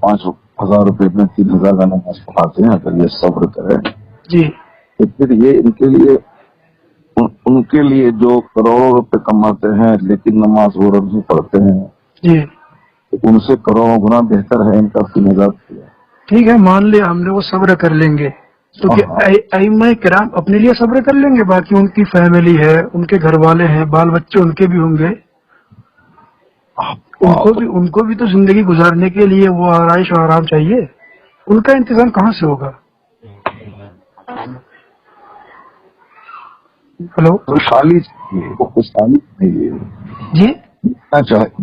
5 1000 روپے میں 3000 کا نماز پڑھاتے ہیں، اگر یہ صبر کریں جی تو پھر یہ ان کے لیے جو کروڑوں روپے کماتے ہیں لیکن نماز وہ نہیں پڑھتے ہیں، جی ان سے کروڑوں گنا بہتر ہے ان کا نظر کیا۔ ٹھیک ہے، مان لیا ہم نے وہ صبر کر لیں گے، تو کہ ائمہ کرام اپنے لیے صبر کر لیں گے، باقی ان کی فیملی ہے، ان کے گھر والے ہیں، بال بچے ان کے بھی ہوں گے، ان کو بھی تو زندگی گزارنے کے لیے وہ آرائش و آرام چاہیے، ان کا انتظام کہاں سے ہوگا؟ ہلو خوشحالی چاہیے، وہ خوشحالی چاہیے، جی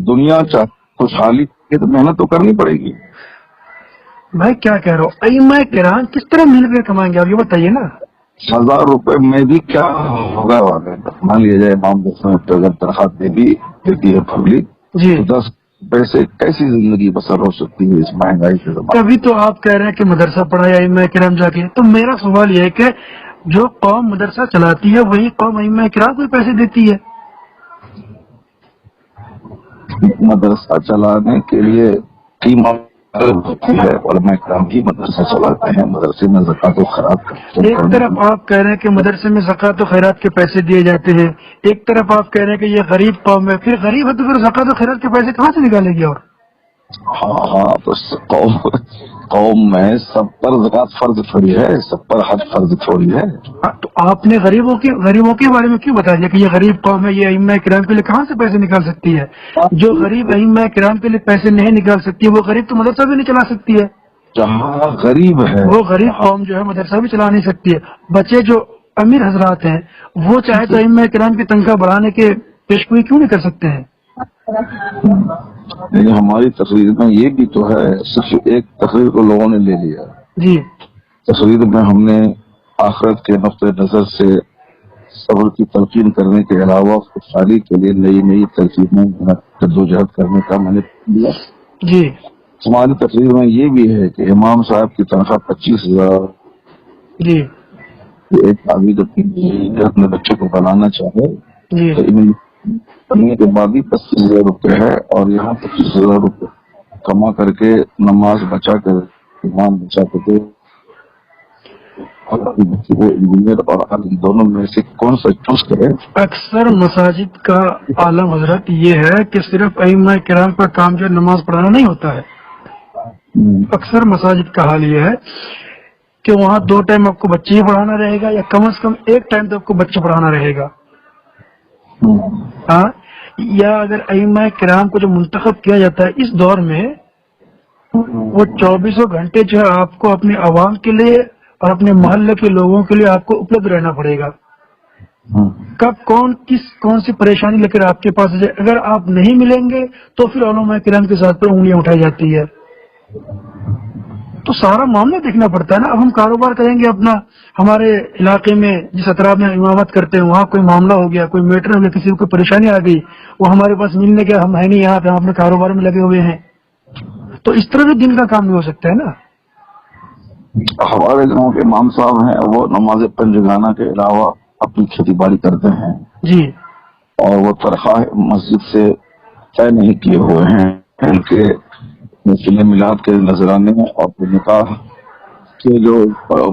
دنیا چاہے خوشحالی چاہیے تو محنت تو کرنی پڑے گی۔ بھائی کیا کہہ رہا ہو، ائمہ کرام کس طرح مل کر کمائیں گے آپ یہ بتائیے نا۔ 1000 روپے میں بھی کیا ہوگا؟ مان لیا جائے امام 10 منٹ اگر تنخواہ دیتی ہے پبلک، جی تو 10 پیسے کیسی زندگی بسر ہو سکتی ہے اس مہنگائی کے زمانے تبھی تو آپ کہہ رہے ہیں کہ مدرسہ پڑھایا ائمہ کرام جا کے، تو میرا سوال یہ ہے کہ جو قوم مدرسہ چلاتی ہے وہی قوم ائمہ کرام کو پیسے دیتی ہے۔ میں؟ مدرسہ چلانے کے لیے ٹیم ہوتی ہے، علماء کرام بھی مدرسہ چلاتے ہیں، مدرسے میں زکوٰۃ و خیرات ایک طرف آپ کہہ رہے ہیں کہ مدرسے میں زکوٰۃ و خیرات کے پیسے دیے جاتے ہیں، ایک طرف آپ کہہ رہے ہیں کہ یہ غریب قوم ہے، پھر غریب ہے تو پھر زکوٰۃ و خیرات کے پیسے کہاں سے نکالے گی؟ اور ہاں تو قوم میں سب پر زکوٰۃ فرض تھوڑی ہے، سب پر حج فرض تھوڑی ہے۔ تو آپ نے غریبوں کے بارے میں کیوں بتا دیا کہ یہ غریب قوم ہے، یہ ائمہ کرام کے لیے کہاں سے پیسے نکال سکتی ہے؟ جو غریب ائمہ کرام کے لیے پیسے نہیں نکال سکتی، وہ غریب تو مدرسہ بھی نہیں چلا سکتی ہے۔ جہاں غریب ہے وہ غریب قوم جو ہے مدرسہ بھی چلا نہیں سکتی ہے۔ بچے جو امیر حضرات ہیں وہ چاہے تو ائمہ کرام کی تنخواہ بڑھانے کے پیشگوئی کیوں نہیں کر سکتے ہیں؟ لیکن ہماری تقریر میں یہ بھی تو ہے، صرف ایک تقریر کو لوگوں نے لے لیا۔ جی تقریر میں ہم نے آخرت کے نقطۂ نظر سے صبر کی تلقین کرنے کے علاوہ خوشحالی کے لیے نئی نئی ترکیبیں جدوجہد کرنے کا میں نے دیا۔ جی ہماری تقریر میں یہ بھی ہے کہ امام صاحب کی تنخواہ 25,000، جی ایک آدمی جو اپنے بچے کو بنانا چاہے جی تو پڑھنے کے بعد بھی 25,000 روپے ہے، اور یہاں 25,000 روپے کما کر کے نماز بچا کر امام بچا کر کے اور اپنے بچے کو انجینئر اور عالم دونوں میں سے کون سا چوز کرے؟ اکثر مساجد کا عالم حضرت یہ ہے کہ صرف ائمہ کرام کا کام جو نماز پڑھانا نہیں ہوتا ہے۔ اکثر مساجد کا حال یہ ہے کہ وہاں 2 ٹائم آپ کو بچے ہی پڑھانا رہے گا، یا کم از کم 1 ٹائم تو آپ کو بچے پڑھانا رہے گا۔ ہاں، یا اگر ائمہ کرام کو جو منتخب کیا جاتا ہے اس دور میں، وہ 24 گھنٹے جو ہے آپ کو اپنے عوام کے لیے اور اپنے محلے کے لوگوں کے لیے آپ کو اپلبدھ رہنا پڑے گا۔ کب کون سی پریشانی لے کر آپ کے پاس جائے، اگر آپ نہیں ملیں گے تو پھر علماء کرام کے ساتھ پر انگلیاں اٹھائی جاتی ہے۔ تو سارا معاملہ دیکھنا پڑتا ہے نا۔ اب ہم کاروبار کریں گے اپنا، ہمارے علاقے میں جس اطراف میں امامت کرتے ہیں وہاں کوئی معاملہ ہو گیا، کوئی میٹر ہو گیا، کسی کو کوئی پریشانی آ گئی، وہ ہمارے پاس ملنے کے ہم ہے نہیں یہاں پہ، ہم اپنے کاروبار میں لگے ہوئے ہیں، تو اس طرح بھی دن کا کام نہیں ہو سکتا ہے نا۔ ہمارے گاؤں کے امام صاحب ہیں، وہ نماز پنجگانہ کے علاوہ اپنی کھیتی باڑی کرتے ہیں، جی اور وہ تنخواہ مسجد سے طے نہیں کیے ہوئے ہیں، ان کے مسئلے میلاد کے نذرانے اور نکاح کے جو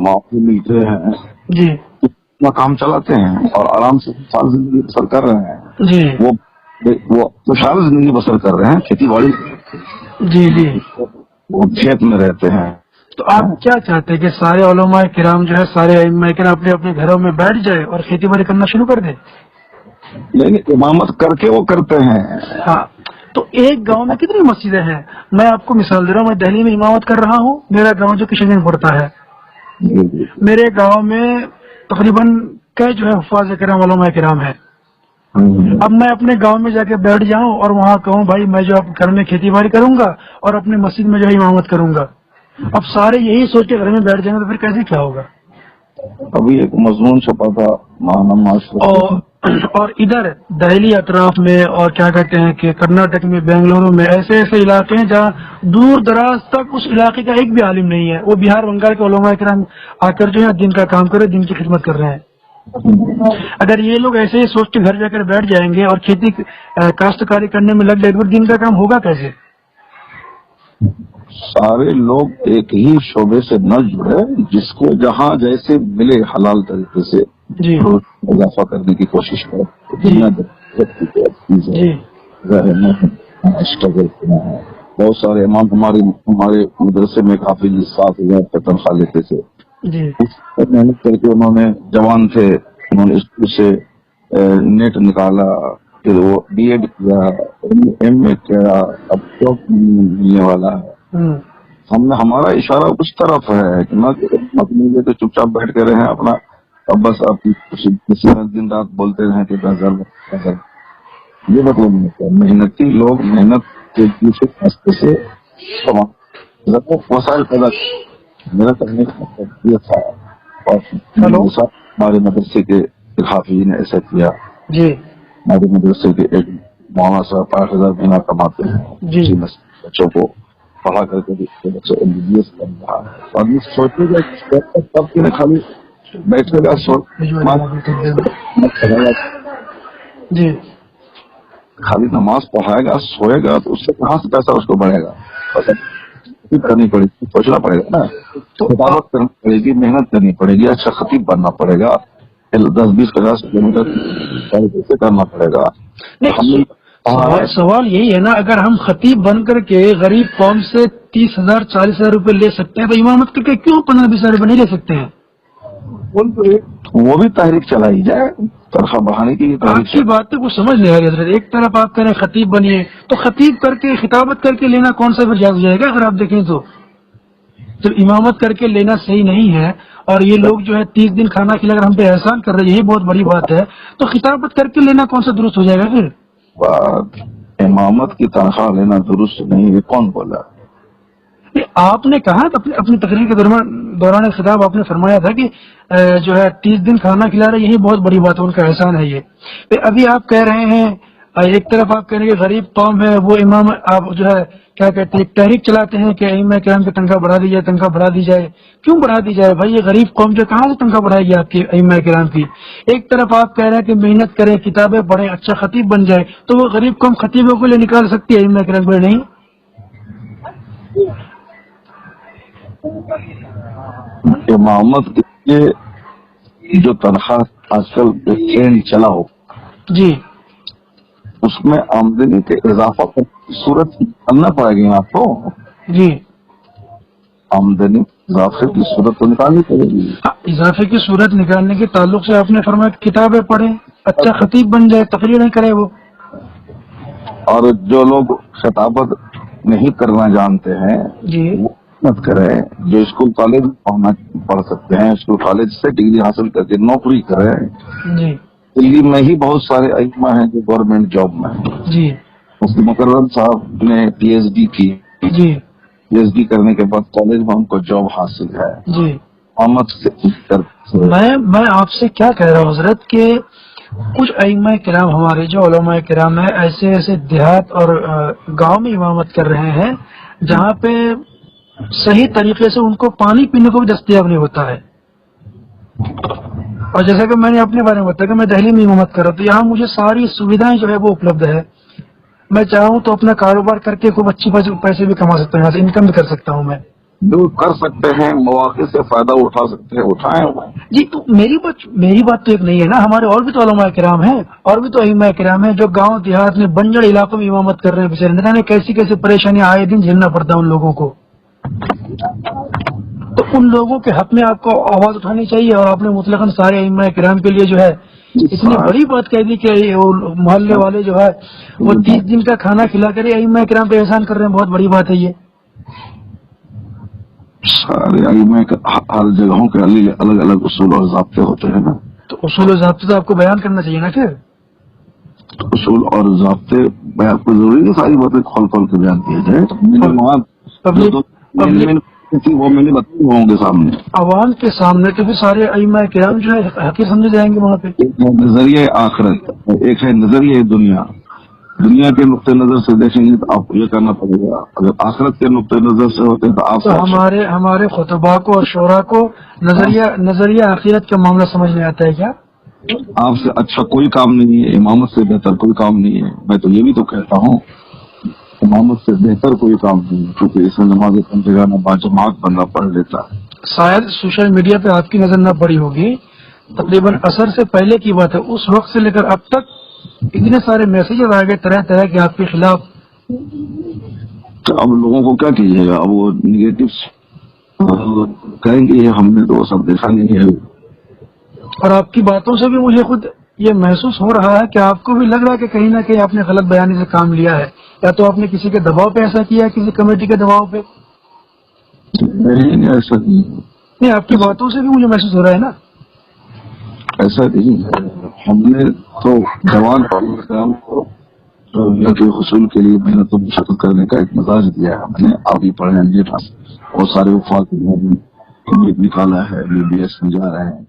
معافی ملتے ہیں جی اپنا کام چلاتے ہیں اور آرام سے خوشحال زندگی بسر کر رہے ہیں۔ جی وہ خوشحال زندگی بسر کر رہے ہیں، کھیتی باڑی جی جی وہ کھیت میں رہتے ہیں۔ تو آپ کیا چاہتے ہیں کہ سارے علماء کرام جو ہے، سارے ائمہ کرام اپنے اپنے گھروں میں بیٹھ جائے اور کھیتی باڑی کرنا شروع کر دیں؟ لیکن امامت کر کے وہ کرتے ہیں۔ ہاں، تو ایک گاؤں میں کتنی مسجدیں ہیں؟ میں آپ کو مثال دے رہا ہوں، میں دہلی میں امامت کر رہا ہوں، میرا گاؤں جو کشن گنج پڑتا ہے، میرے گاؤں میں تقریباً کئی جو ہے حفاظ کرام علماء کرام ہیں۔ اب میں اپنے گاؤں میں جا کے بیٹھ جاؤں اور وہاں کہوں بھائی میں جو گھر میں کھیتی باڑی کروں گا اور اپنی مسجد میں جو ہے امامت کروں گا، اب سارے یہی سوچ کے گھر میں بیٹھ جائیں گے تو پھر کیسے کیا ہوگا؟ ابھی ایک مضمون چھپا تھا اور ادھر دہلی اطراف میں اور کیا کہتے ہیں کہ کرناٹک میں، بنگلورو میں ایسے ایسے علاقے ہیں جہاں دور دراز تک اس علاقے کا ایک بھی عالم نہیں ہے، وہ بہار بنگال کے علماء کرام آ کر جو ہے دین کا کام کرے، دین کی خدمت کر رہے ہیں۔ اگر یہ لوگ ایسے ہی سوچ کے گھر جا کر بیٹھ جائیں گے اور کھیتی کاشتکاری کرنے میں لگ جائے تو دین کا کام ہوگا کیسے؟ سارے لوگ ایک ہی شعبے سے نہ جڑے، جس کو جہاں جیسے ملے حلال طریقے سے جی اضافہ کرنے کی کوشش کرے. جی دنیا چیز ہے، جی اسٹرگل کرنا ہے. بہت سارے امام ہمارے مدرسے میں کافی 7,000 کا تنخواہ لیتے تھے. جی اس پر محنت کر کے انہوں نے، جوان تھے، انہوں نے اسکول سے نیٹ نکالا، پھر وہ بی ایڈ کیا، ایم اے کیا، اب جاب ملنے والا ہے. ہوں ہمارا اشارہ اس طرف ہے کہ نہ اپنے لیے تو چپ چاپ بیٹھ کے رہیں اپنا، اب بس آپ دن رات بولتے رہیں کہ 10,000. یہ مطلب نہیں ہے. محنتی لوگ محنت کے دوسرے راستے سے وسائل پیدا میرا کرنے کا مطلب یہ تھا. اور ہلو ہمارے مدرسے کے ایک حافظ نے ایسا کیا. جی ہمارے مدرسے کے ایک مولانا صاحب 8,000 مہینہ کماتے ہیں، جی بچوں کو پڑھا کر کے بچے MBBS کر رہا ہے. آدمی سوچے گا سب کے لیے خالی بیٹھے گا جی خالی نماز پڑھائے گا سوئے گا تو اس سے کہاں سے پیسہ اس کو بڑھے گا؟ کرنی پڑے گی، سوچنا پڑے گا نا. تو خطابت کرنی پڑے گی، محنت کرنی پڑے گی، اچھا خطیب بننا پڑے گا، 10-20-50 کلومیٹر کرنا پڑے گا. نہیں، سوال یہی ہے نا، اگر ہم خطیب بن کر کے غریب قوم سے 30,000 40,000 روپے لے سکتے ہیں تو امامت کر کے کیوں 15-20 روپے نہیں لے سکتے ہیں؟ وہ بھی تحریک چلائی جائے، تنخواہ بڑھانے کی آپ کی باتیں کو سمجھ لے رہے حضرت. ایک طرف آپ کہہ رہے ہیں خطیب بنیے، تو خطیب کر کے خطابت کر کے لینا کون سا پھر جائز ہو جائے گا؟ اگر آپ دیکھیں تو جب امامت کر کے لینا صحیح نہیں ہے، اور یہ لوگ جو ہے 30 دن کھانا کھلا کر ہم پہ احسان کر رہے ہیں، یہی بہت بڑی بات ہے، تو خطابت کر کے لینا کون سا درست ہو جائے گا پھر؟ بات امامت کی تنخواہ لینا درست نہیں، یہ کون بولا؟ آپ نے کہا اپنی تقریر کے دوران خطاب آپ نے فرمایا تھا کہ جو ہے 30 دن کھانا کھلا رہے، یہی بہت بڑی بات ہے، ان کا احسان ہے یہ. پھر ابھی آپ کہہ رہے ہیں ایک طرف آپ کہہ رہے ہیں کہ غریب قوم ہے وہ امام، آپ جو ہے کیا کہتے ہیں تحریک چلاتے ہیں کہ ائمہ کرام کی تنخواہ بڑھا دی جائے، تنخواہ بڑھا دی جائے. کیوں بڑھا دی جائے بھائی؟ یہ غریب قوم جو کہاں سے تنخواہ بڑھائے گی آپ کی ائمہ کرام کی؟ ایک طرف آپ کہہ رہے ہیں کہ محنت کریں، کتابیں پڑھیں، اچھا خطیب بن جائے، تو وہ غریب قوم خطیبوں کو لیے نکال سکتی ہے، ائمہ کرام کو نہیں؟ امامت کے لیے جو تنخواہ آج کل ٹرینڈ چلا ہو، جی اس میں آمدنی کے اضافہ کی صورت کرنا پڑے گی آپ کو. جی آمدنی اضافے کی صورت تو نکالنی پڑے گی. اضافے کی صورت نکالنے کے تعلق سے آپ نے فرمایا کہ کتابیں پڑھیں، اچھا خطیب بن جائے، تقریر نہیں کرے وہ. اور جو لوگ خطابت نہیں کرنا جانتے ہیں جی وہ مت کریں. جو اسکول کالج پڑھ سکتے ہیں، اسکول کالج سے ڈگری حاصل کر کے نوکری کریں. جی دلی میں ہی بہت سارے ائمہ ہیں جو گورنمنٹ جاب میں ہیں. جی مفتی مکرم صاحب نے PhD کی، جی PhD کرنے کے بعد کالج میں ان کو جاب حاصل ہے. جی آمد سے میں آپ سے کیا کہہ رہا ہوں حضرت کہ کچھ ائمہ کرام ہمارے جو علماء کرام ہیں ایسے دیہات اور گاؤں میں امامت کر رہے ہیں جہاں پہ صحیح طریقے سے ان کو پانی پینے کو بھی دستیاب نہیں ہوتا ہے. اور جیسا کہ میں نے اپنے بارے میں بتایا کہ میں دہلی میں امامت کر رہا ہوں، تو یہاں مجھے ساری سویدھائیں جو ہے وہ اپلبدھ ہے. میں چاہوں تو اپنا کاروبار کر کے خوب اچھی پیسے بھی کما سکتا ہوں، یہاں سے انکم بھی کر سکتا ہوں میں. جو کر سکتے ہیں مواقع سے فائدہ اٹھا سکتے ہیں اٹھائیں. جی تو میری بات تو ایک نہیں ہے نا، ہمارے اور بھی تو علماء کرام ہیں، اور بھی تو ائمہ کرام ہیں جو گاؤں دیہات میں بنجر علاقوں میں امامت کر رہے ہیں. بےچارے نہ کیسی کیسی پریشانیاں آئے دن جھیلنا پڑتا ہے ان لوگوں کو. تو ان لوگوں کے حق میں آپ کو آواز اٹھانی چاہیے. اور آپ نے مطلقاً سارے ائمہ کرام کے لیے جو ہے اتنی بڑی بات کہہ دی کہ محلے والے جو ہے وہ 30 دن کا کھانا کھلا کر ائمہ کرام پہ احسان کر رہے ہیں. بہت بڑی بات ہے یہ. سارے ائمہ ہر جگہوں کے الگ الگ اصول اور ضابطے ہوتے ہیں نا. تو اصول و ضابطے تو آپ کو بیان کرنا چاہیے نا. پھر اصول اور ضابطے بیان کو ضروری نہیں ساری باتیں کھول کھول کے بیان کیا جائے. وہ میں نے بتائی ہوں گے سامنے عوام کے سامنے، تو پھر سارے ائمہ کرام جو ہے حقیر سمجھے جائیں گے وہاں پہ. ایک ہے نظریہ آخرت، ایک ہے نظریہ دنیا کے نقطۂ نظر سے دیکھیں گے تو آپ کو یہ کرنا پڑے گا. اگر آخرت کے نقطۂ نظر سے ہوتے تو آپ ہمارے خطباء کو اور شعراء کو نظریہ آخرت کا معاملہ سمجھ نہیں آتا ہے کیا؟ آپ سے اچھا کوئی کام نہیں ہے، امامت سے بہتر کوئی کام نہیں ہے. میں تو یہ بھی تو کہتا ہوں امامت سے بہتر کوئی کام نہیں، کیونکہ اس میں نماز کم جگہ نہ باجماعت بندہ پڑھ لیتا ہے۔ شاید سوشل میڈیا پہ آپ کی نظر نہ پڑی ہوگی، تقریباً عصر سے پہلے کی بات ہے، اس وقت سے لے کر اب تک اتنے سارے میسیجز آ گئے طرح طرح کے آپ کے خلاف۔ تو اب لوگوں کو کیا کیجیے گا؟ اب وہ نگیٹو کہیں گے ہم نے تو وہ سب دیکھا نہیں ہے۔ اور آپ کی باتوں سے بھی مجھے خود یہ محسوس ہو رہا ہے کہ آپ کو بھی لگ رہا ہے کہ کہیں نہ کہیں آپ نے غلط بیانی سے کام لیا ہے، یا تو آپ نے کسی کے دباؤ پہ ایسا کیا ہے، کسی کمیٹی کے دباؤ پہ۔ نہیں، ایسا نہیں، نہیں، آپ کی باتوں سے بھی مجھے محسوس ہو رہا ہے نا۔ ایسا نہیں ہے۔ ہم نے تو جوان کام کو دنیا کے حصول کے لیے محنت و مشقت کرنے کا ایک مزاج دیا ہے۔ ہم نے ابھی پڑھنے بہت سارے وفاق نکالا ہے، BBS میں جا رہے ہیں،